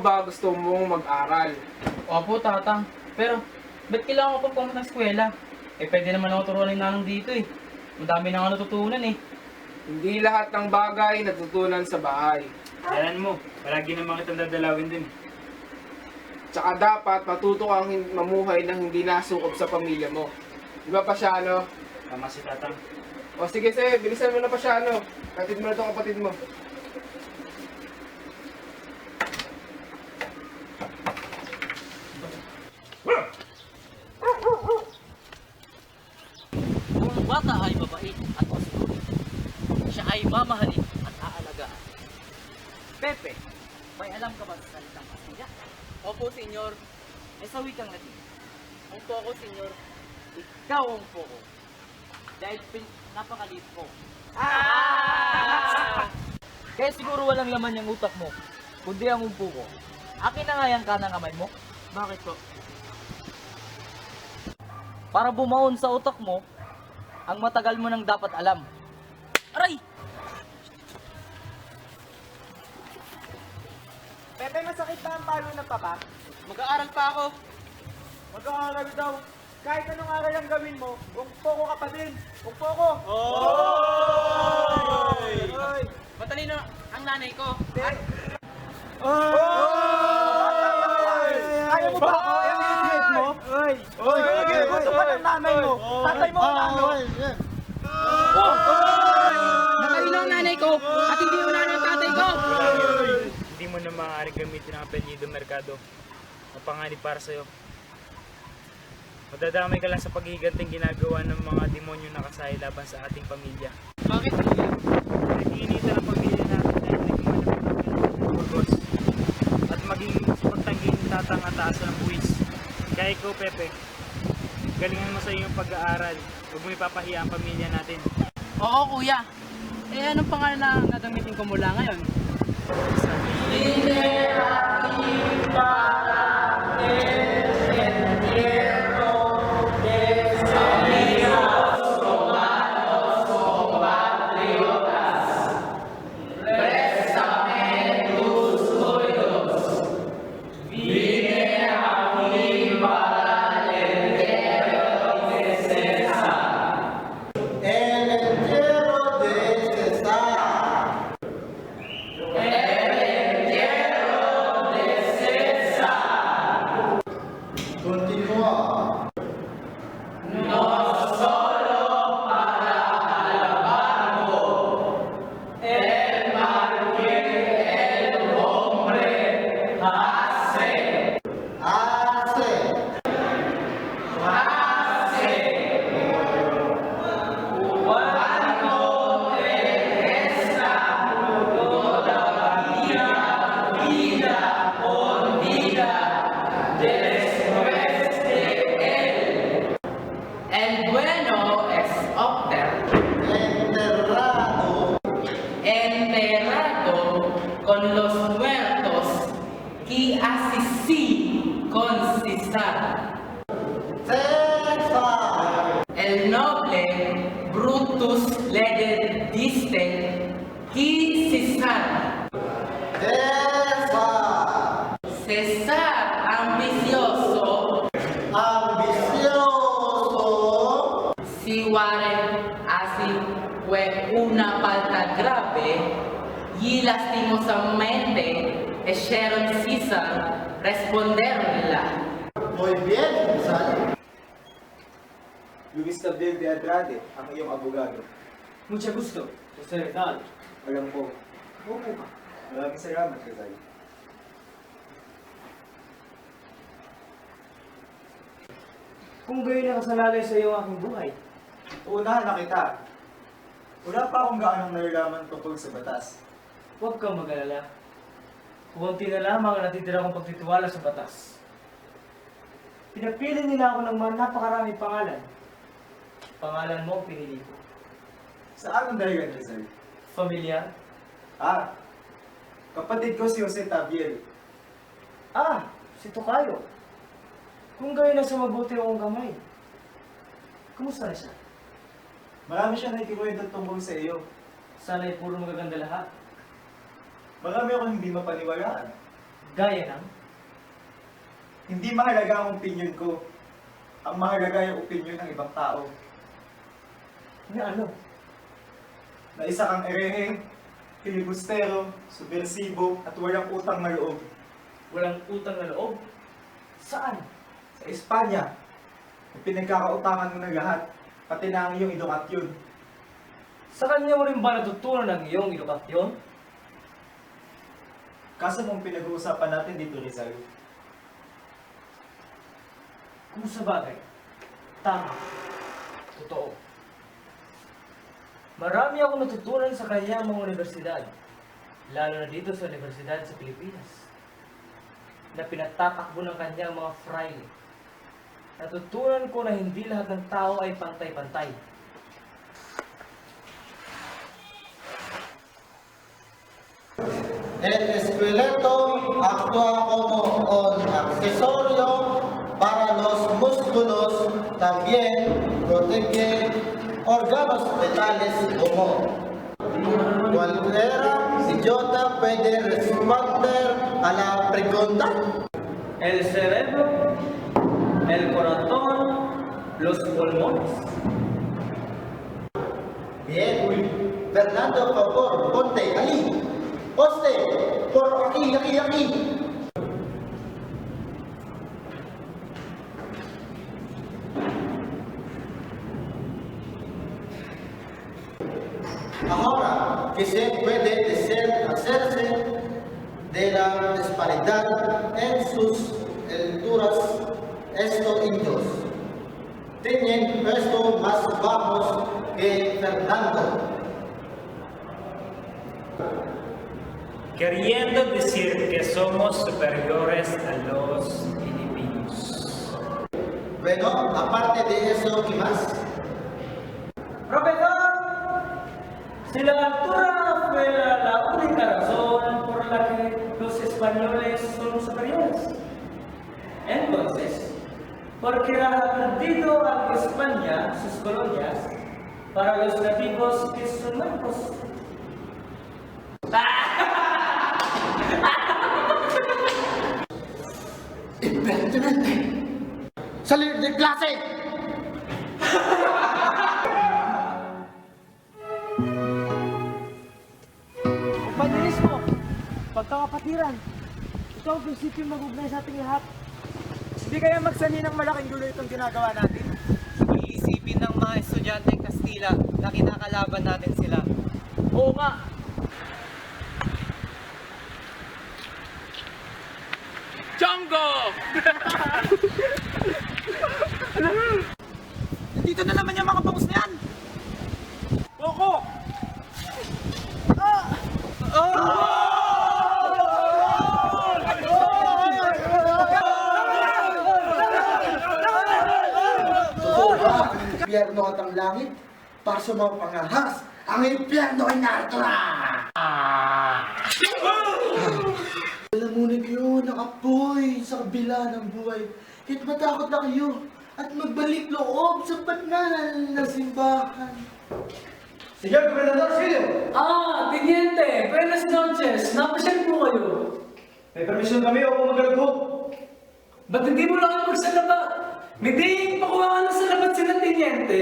ba gusto mong mag-aral? Opo, tatang. Pero, ba't kailangan ko pang pumunta ng eskwela? Eh, pwede naman ako turuan ng nanong dito eh. Madami na ako natutunan eh. Hindi lahat ng bagay natutunan sa bahay. Alam mo, palagi naman kitang dadalawin din. Tsaka dapat matuto kang mamuhay ng hindi nasukob sa pamilya mo. Di ba, Pasyano? Tama si tatang. O sige, bilisan mo na, Pasyano. Katid mo na itong kapatid mo. Kung bata ay mabait at masunurin, siya ay mamahalin at aalagaan. Pepe, may alam ka ba sa salitang Kastila? Opo, senyor. E sa wikang Latin, Ang po ako, senyor. ikaw ang poko. Dahil napakaliit ko. Kaya siguro walang laman yung utak mo, kundi ang umpo ko. Akin na nga yung kanang kamay mo. Bakit po? Para bumaon sa utak mo, ang matagal mo nang dapat alam. Aray! Pepe, masakit ba ang palo ng papa? Mag-aaral pa ako. Mag-aaral daw. Kahit anong aral ang gawin mo, kung poko ka pa din. Kung poko! Oy! Matalino ang nanay ko. Ayaw mo ba ako? Ayaw mo yung mo? Oy! Gusto pa ng nanay mo? Tatay mo ang ano? Matalino ang nanay ko at hindi unahan ang tatay ko. Hindi mo na maaaring gamitin ang apelyido Mercado. Mapanganib para sa'yo. Madadamay ka lang sa paghihiganting ginagawa ng mga demonyo na kasay laban sa ating pamilya. Bakit kuya? Nag-iinita ng pamilya natin dahil nagmalamig ng burgos. At maging pagtangging tatang at taas ng buwis. Kaya ikaw, Pepe, galingan mo sa iyong pag-aaral. Huwag mo ipapahiya ang pamilya natin. Oo, kuya. Eh, anong pangalan na gagamitin ko mula ngayon? El bueno es opter, enterrado con los muertos, y así sí concisar. El noble Brutus le diste, qui César. César ambicioso, si Warren así fue una falta grave y lastimosamente hicieron César responderla. Muy bien, Rizal. Luis Tabel de Andrade, ang iyong abogado. Mucho gusto, Jose Rizal. Alam ko. Opo ka. Maraming salamat, Rizal. Kung gayon nakasalalay sa iyo ang aking buhay, Unahan na kita. Wala pa akong gaanong nalalaman tungkol sa batas. huwag kang mag-alala. Kunti na lamang ang natitira kong pagtitiwala sa batas. Pinapili nila ako ng mga napakaraming pangalan. Pangalan mo ang pinili ko. Sa anong dahilan, Rizal? Familiar? Kapatid ko si Jose Tabiel. Si Tokayo. Kung gayon na sa mabuti akong kamay. Kumusta na siya? Marami siya nakikikwento tungkol sa iyo. Sana'y puro magaganda lahat. Marami akong hindi mapaniwalaan. Gaya ng, Hindi mahalaga ang opinion ko. Ang mahalaga yung opinion ng ibang tao. na ano? Na isa kang ereheng, filibustero, subversibo, at walang utang na loob. Walang utang na loob. Saan? Sa Espanya, pinagkakautangan mo ng lahat, pati na ang iyong edukasyon. Sa kanya mo rin ba natutunan ang iyong edukasyon? Kaso mong pinag-uusapan natin dito, Rizal. Kung sa bagay, tama. Totoo. Marami akong natutunan sa kanyang mga universidad, lalo na dito sa universidad sa Pilipinas, na pinatatakbo ng kanyang mga fraile. Natutunan ko na hindi lahat ng tao ay pantay-pantay. El esqueleto actúa como un accesorio para los músculos, también protege órganos vitales como cualquiera idiota puede responder a la pregunta. El cerebro, el corazón, los pulmones. Bien, Fernando, por favor, ponte ahí. Poste, por aquí. Ahora que se puede hacerse de la disparidad en sus alturas, estos indios tienen puestos más bajos que Fernando. Queriendo decir que somos superiores a los Filipinos. Bueno, aparte de eso, ¿qué más? Profesor, si la altura fuera la única razón por la que los españoles son superiores, entonces, ¿por qué ha perdido a España sus colonias para los nativos que son blancos? ¡Impertinente! ¡Salir de clase! Panismo, pagkakapatiran. Ito ang prinsipyo magugnay sa ating lahat. Hindi kaya magsani ng malaking gulo itong ginagawa natin. Iisipin ng mga estudyanteng Kastila na kinakalaban natin sila. Oo nga. Chongo! Nandito na naman yung mga bangus na yan! Boko! Impyerno at ang langit para sa mga pangahas. Ang impyerno ay narito na! Alam mo na kayo, nakapoy sa kabila ng buhay. Kahit matakot na kayo at magbalik loob sa banal na simbahan. Señor Gobernador Silvio, Ah, Teniente, buenas noches. Napasyal po kayo. may permisyon kami o magalugho. Ba't hindi mo lang magsalaba? May day pakuha na sa labat sila, Teniente.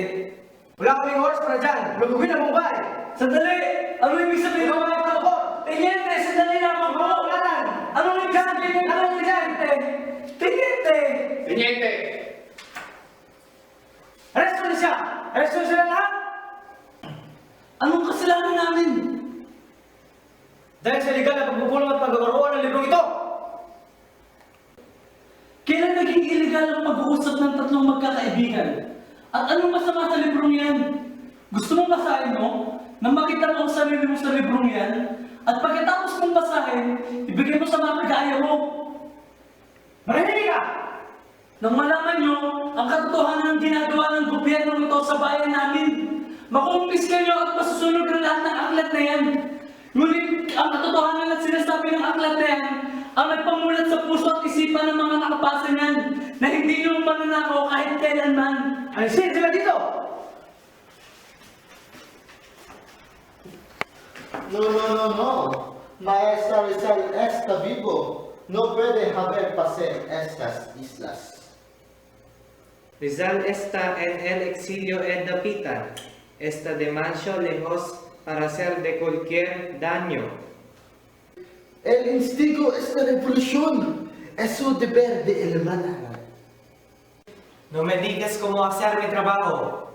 Wala kaming oras para dyan. Lugugin ang Mumbai. Sandali! Ano ibig sabihin ng mga ito ko? Teniente, sandali lamang po! Ano ibig sabihin ng mga Teniente? Teniente! Teniente! Aresto na siya! Aresto na sila lahat! Anong kasalanan namin? Dahil sa legal na pagbubulong at pagkakaroon ng librong ito. Kailan naging illegal ang pag-uusap ng tatlong magkakaibigan? At anong masama sa librong yan? Gusto mong basahin mo? Nang makita mo ang sarili mo sa librong yan? At pagkatapos mong basahin, ibigay mo sa mga kagaya mo. Marinig ka! Nang malaman nyo ang katotohanan ng ginagawa ng gobyerno ito sa bayan namin, makumpiska nyo at masusunod na lahat ng aklat na yan. Ngunit ang katotohanan at sinasabi ng aklat na yan ang nagpamulat sa puso at isipan ng mga nakapasa niyan na hindi nyo mananakaw kahit kailanman. Alisin sila dito! No. Maestra Rizal está vivo. no puede haber pasar estas islas. Rizal está en el exilio en Dapitan. Está demasiado lejos para hacer de cualquier daño. El instigo es la revolución, es su deber de hermana. No me digas cómo hacer mi trabajo.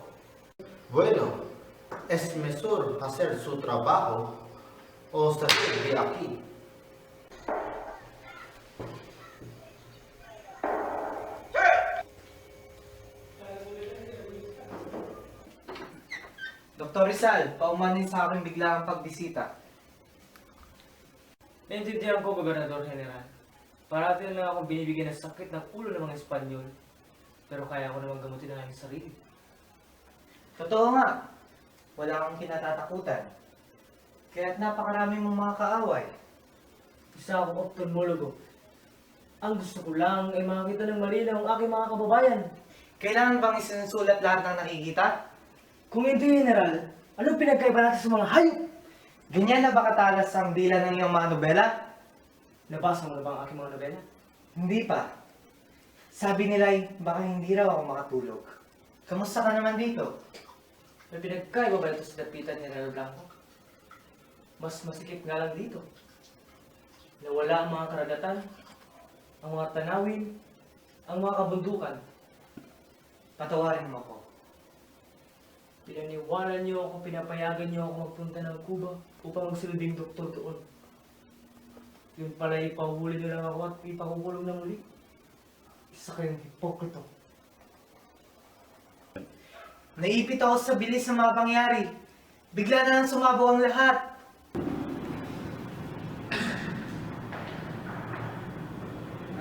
Bueno, es mejor hacer su trabajo o salir de aquí. Dr. Rizal, paumanin sa akin bigla ang pagbisita. Naintindihan ko, Gobernador General. Parati na lang akong binibigyan ng sakit ng ulo ng mga Espanyol. Pero kaya ko naman gamutin ang aking sarili. Totoo nga, wala akong kinatatakutan. Kaya't napakaraming mong mga kaaway. Isa akong ophthalmologo. Ang gusto ko lang ay makakita ng malinaw ang aking mga kababayan. Kailangan bang isinusulat lahat ng nakikita? Kung hindi, General, anong pinagkaiba natin sa mga hayop? Ganyan na ba katalas ang dila ng iyong mga nobela? Nabasa mo na ba ang aking mga nobela? Hindi pa. Sabi nila'y baka hindi raw ako makatulog. Kamusta ka naman dito? May pinagkaiba ba ito sa dapitan ni General Blanco? Mas masikip nga lang dito. Nawala ang mga karagatan, ang mga tanawin, ang mga kabundukan. Patawarin mo ko. Pinaniwanan niyo ako, pinapayagan niyo ako magpunta ng Cuba upang magsilbing doktor doon. Yun pala ipahuli niyo lang ako at ipakukulong na muli. Isa kayong hipokrito. Naipit ako sa bilis ng mga pangyari. Bigla na lang sumabog ang lahat.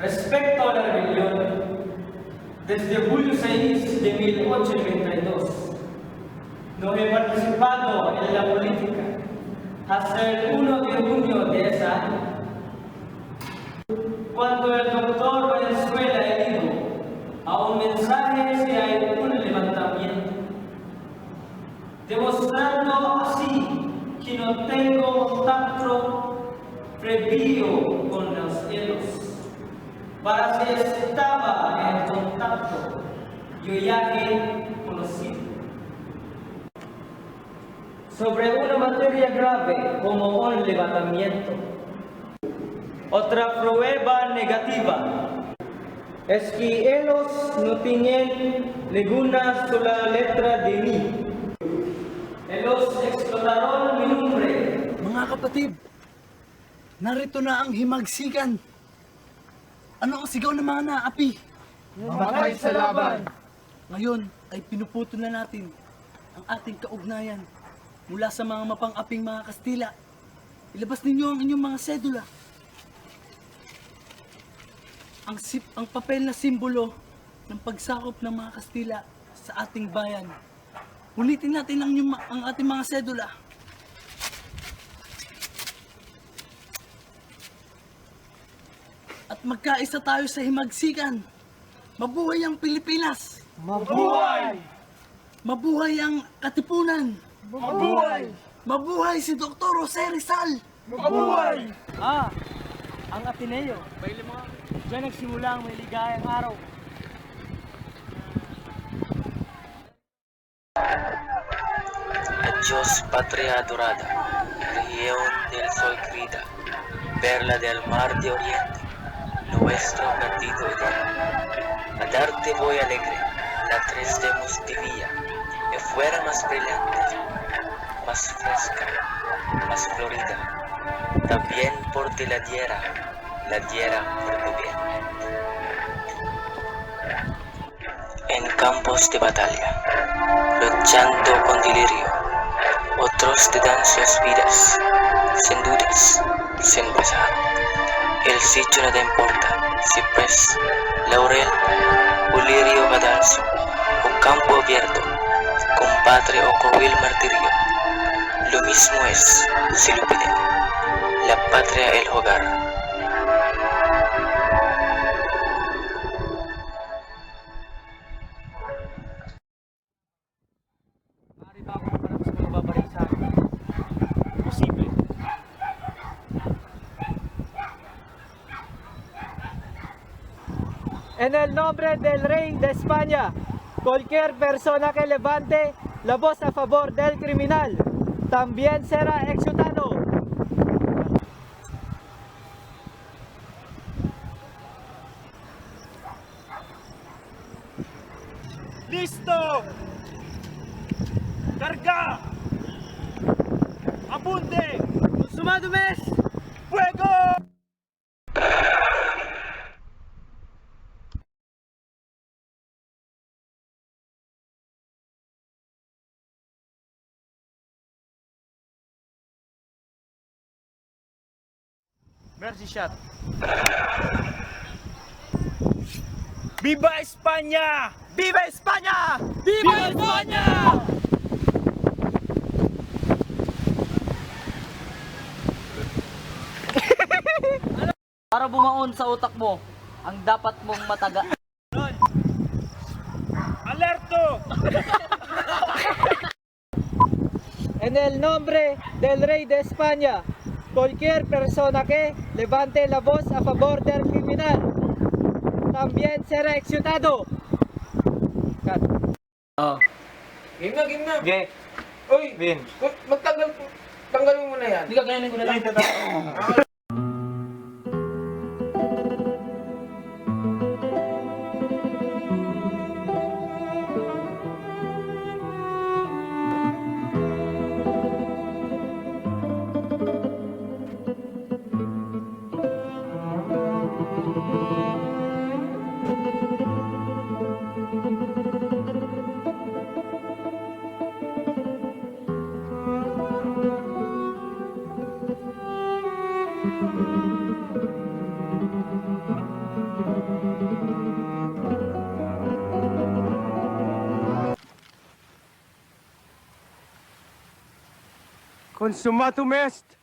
Respecto a la rebelión, desde julio 6 de 1892, no he participado en la política. Hasta el 1 de junio de ese año, cuando el doctor Valenzuela dijo a un mensaje si hay un levantamiento, demostrando así que no tengo contacto previo con los cielos. Para si estaba en contacto, yo ya he conocido. Sobre una materia grave como un levantamiento. Otra prueba negativa es que ellos no tienen ninguna sola letra de mí. Ellos explotaron mi nombre. Mga kapatid, narito na ang himagsikan. Ano ang sigaw ng mga naapi? Mamatay sa laban! Ngayon ay pinuputo na natin ang ating kaugnayan mula sa mga mapang-aping mga Kastila. Ilabas ninyo ang inyong mga sedula. Ang papel na simbolo ng pagsakop ng mga Kastila sa ating bayan. Ulitin natin ang ating mga sedula. At magkaisa tayo sa himagsikan. Mabuhay ang Pilipinas! Mabuhay! Mabuhay ang Katipunan! Mabuhay! Mabuhay si Dr. Jose Rizal! Mabuhay! Ang Ateneo. Diyan nagsimula ang may ligayang araw. Adiós, patria adorada, región del sol querida, perla del mar de oriente, nuestro perdido Edén. A darte voy alegre, la triste mustivía, que fuera más brillante, más fresca, más florida. También por ti la diera por tu bien. En campos de batalla, luchando con delirio, otros te dan sus vidas, sin dudas, sin pesar. El sitio no te importa, ciprés, laurel, o lirio cadalso, o campo abierto, combate o cruel martirio. Lo mismo es, si lo piden, la patria el hogar. Maaari ba akong makarap sa mga babalik sa akin? Posible. en el nombre del Rey de España, cualquier persona que levante la voz a favor del criminal también será ejecutado. Listo! Carga! Abunde! Consumado mes! Fuego! Merci, chat. ¡Viva España! ¡Viva España! ¡Viva España! Para bumaon sa utak mo, ang dapat mong mataga. ¡Alerto! En el nombre del Rey de España, cualquier persona que levante la voz a favor del criminal también será ejecutado. Cut. Game na, game na. Okay. Uy, Vin. tanggalin mo na yan. Hindi ka ganyanin ko na lang. Consumatum est!